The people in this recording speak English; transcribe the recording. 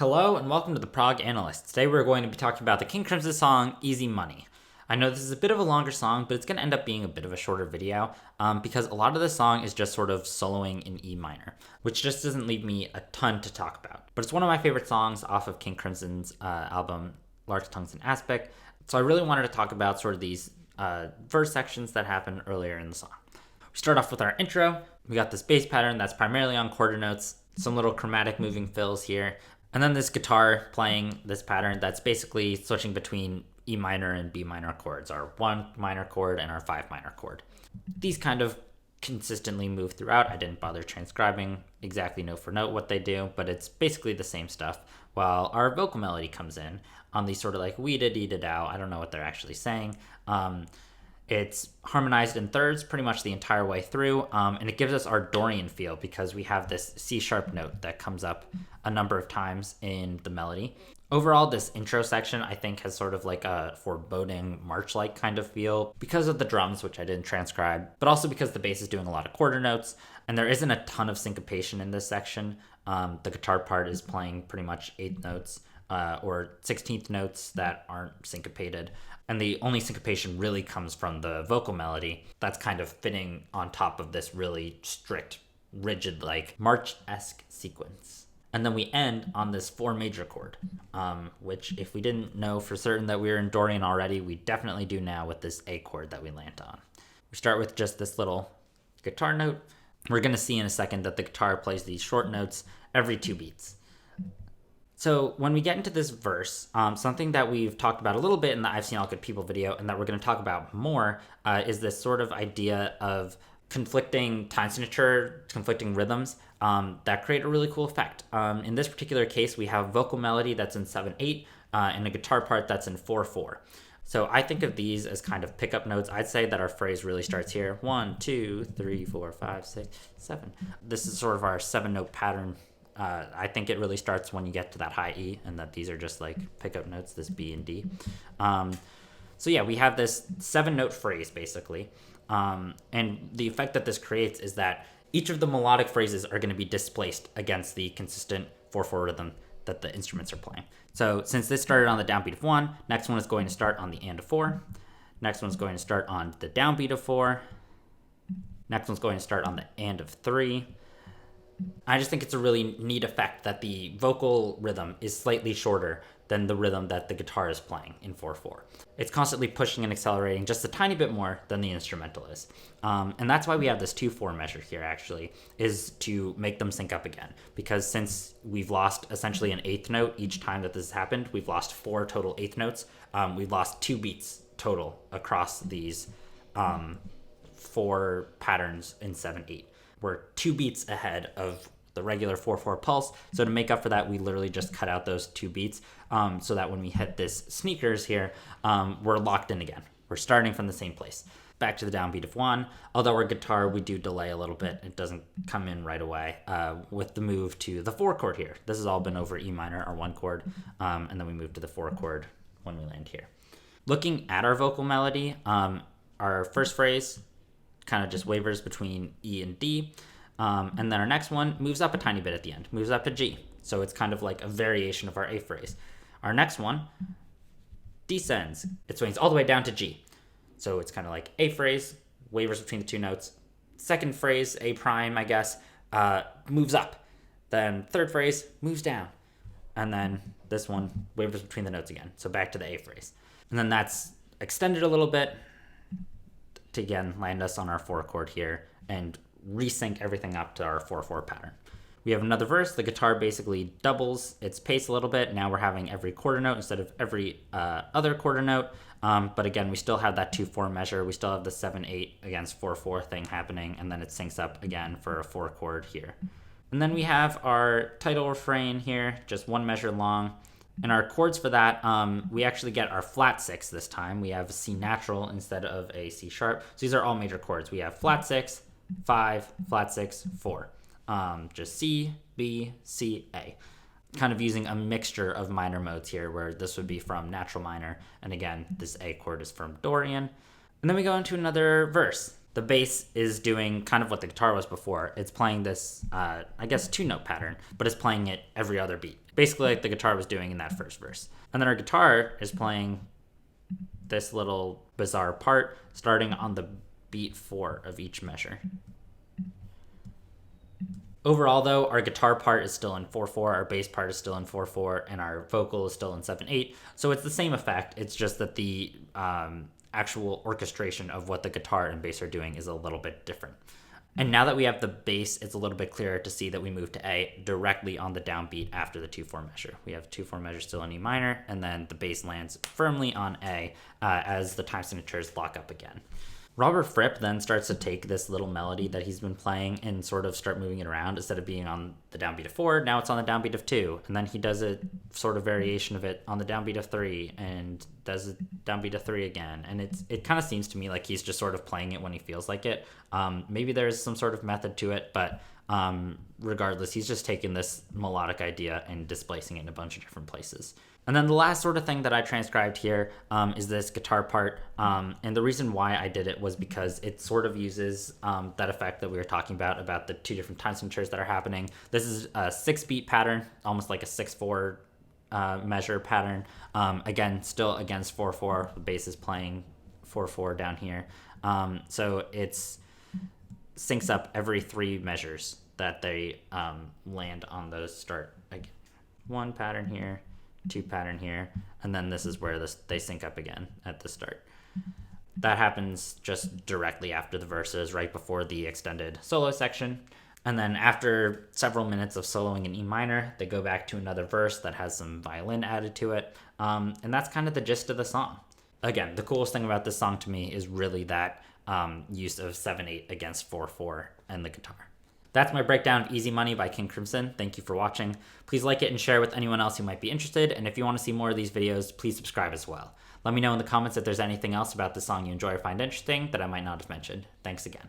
Hello and welcome to the Prog Analyst. Today we're going to be talking about the King Crimson song, Easy Money. I know this is a bit of a longer song, but it's going to end up being a bit of a shorter video because a lot of the song is just sort of soloing in E minor, which just doesn't leave me a ton to talk about. But it's one of my favorite songs off of King Crimson's album, Large Tongues and Aspic. So I really wanted to talk about sort of these verse sections that happen earlier in the song. We start off with our intro. We got this bass pattern that's primarily on quarter notes, some little chromatic moving fills here, and then this guitar playing this pattern that's basically switching between E minor and B minor chords, our 1 minor chord and our 5 minor chord. These kind of consistently move throughout. I didn't bother transcribing exactly note for note what they do, but it's basically the same stuff. While our vocal melody comes in on these sort of like wee-da-dee-da-dow, I don't know what they're actually saying. It's harmonized in thirds pretty much the entire way through, and it gives us our Dorian feel because we have this C-sharp note that comes up a number of times in the melody. Overall, this intro section, I think, has sort of like a foreboding march-like kind of feel because of the drums, which I didn't transcribe, but also because the bass is doing a lot of quarter notes, and there isn't a ton of syncopation in this section. The guitar part is playing pretty much 8th notes or 16th notes that aren't syncopated, and the only syncopation really comes from the vocal melody that's kind of fitting on top of this really strict, rigid, like march-esque sequence. And then we end on this 4 major chord, which if we didn't know for certain that we were in Dorian already, we definitely do now with this A chord that we land on. We start with just this little guitar note. We're going to see in a second that the guitar plays these short notes every 2 beats. So when we get into this verse, something that we've talked about a little bit in the I've Seen All Good People video and that we're going to talk about more is this sort of idea of conflicting time signature, conflicting rhythms that create a really cool effect. In this particular case, we have vocal melody that's in 7/8 and a guitar part that's in 4/4. So I think of these as kind of pickup notes. I'd say that our phrase really starts here. 1, 2, 3, 4, 5, 6, 7. This is sort of our 7-note pattern. I think it really starts when you get to that high E, and that these are just like pickup notes, this B and D. So yeah, we have this 7-note phrase basically. And the effect that this creates is that each of the melodic phrases are going to be displaced against the consistent 4/4 rhythm that the instruments are playing. So since this started on the downbeat of 1, next one is going to start on the and of 4. Next one's going to start on the downbeat of 4. Next one's going to start on the and of 3. I just think it's a really neat effect that the vocal rhythm is slightly shorter than the rhythm that the guitar is playing in 4/4. It's constantly pushing and accelerating just a tiny bit more than the instrumental is. And that's why we have this 2/4 measure here, actually, is to make them sync up again. Because since we've lost essentially an 8th note each time that this has happened, we've lost 4 total 8th notes. We've lost 2 beats total across these 4 patterns in 7/8. We're 2 beats ahead of the regular 4/4 pulse. So to make up for that, we literally just cut out those 2 beats so that when we hit this sneakers here, we're locked in again. We're starting from the same place. Back to the downbeat of 1. Although our guitar, we do delay a little bit. It doesn't come in right away with the move to the 4 chord here. This has all been over E minor, our 1 chord, and then we move to the 4 chord when we land here. Looking at our vocal melody, our first phrase kind of just wavers between E and D. And then our next one moves up a tiny bit at the end, moves up to G. So it's kind of like a variation of our A phrase. Our next one descends. It swings all the way down to G. So it's kind of like A phrase, wavers between the 2 notes. Second phrase, A prime, I guess, moves up. Then third phrase moves down. And then this one wavers between the notes again. So back to the A phrase. And then that's extended a little bit to again land us on our 4 chord here and resync everything up to our 4/4 pattern. We have another verse. The guitar basically doubles its pace a little bit. Now we're having every quarter note instead of every other quarter note. But again, we still have that 2/4 measure. We still have the 7/8 against 4/4 thing happening, and then it syncs up again for a 4 chord here. And then we have our title refrain here, just 1 measure long. And our chords for that, we actually get our flat 6 this time. We have C natural instead of a C sharp. So these are all major chords. We have flat 6, 5, flat 6, 4. Just C, B, C, A. Kind of using a mixture of minor modes here where this would be from natural minor. And again, this A chord is from Dorian. And then we go into another verse. The bass is doing kind of what the guitar was before. It's playing this, I guess, 2-note pattern, but it's playing it every other beat. Basically like the guitar was doing in that first verse. And then our guitar is playing this little bizarre part starting on the beat 4 of each measure. Overall, though, our guitar part is still in 4/4, our bass part is still in 4/4, and our vocal is still in 7/8. So it's the same effect. It's just that the actual orchestration of what the guitar and bass are doing is a little bit different. And now that we have the bass, it's a little bit clearer to see that we move to A directly on the downbeat after the 2/4 measure. We have 2/4 measure still in E minor, and then the bass lands firmly on A as the time signatures lock up again. Robert Fripp then starts to take this little melody that he's been playing and sort of start moving it around. Instead of being on the downbeat of 4, now it's on the downbeat of 2. And then he does a sort of variation of it on the downbeat of 3 and does a downbeat of 3 again. And it kind of seems to me like he's just sort of playing it when he feels like it. Maybe there's some sort of method to it, but regardless, he's just taking this melodic idea and displacing it in a bunch of different places. And then the last sort of thing that I transcribed here is this guitar part. And the reason why I did it was because it sort of uses that effect that we were talking about the 2 different time signatures that are happening. This is a 6-beat pattern, almost like a 6/4 measure pattern. Again, still against 4/4. The bass is playing 4/4 down here. So it's syncs up every 3 measures that they land on the start. Like 1 pattern here, 2 pattern here, and then this is where they sync up again at the start. That happens just directly after the verses, right before the extended solo section. And then after several minutes of soloing in E minor, they go back to another verse that has some violin added to it. And that's kind of the gist of the song. Again, the coolest thing about this song to me is really that use of 7/8 against 4/4 and the guitar. That's my breakdown of Easy Money by King Crimson. Thank you for watching. Please like it and share with anyone else who might be interested. And if you want to see more of these videos, please subscribe as well. Let me know in the comments if there's anything else about this song you enjoy or find interesting that I might not have mentioned. Thanks again.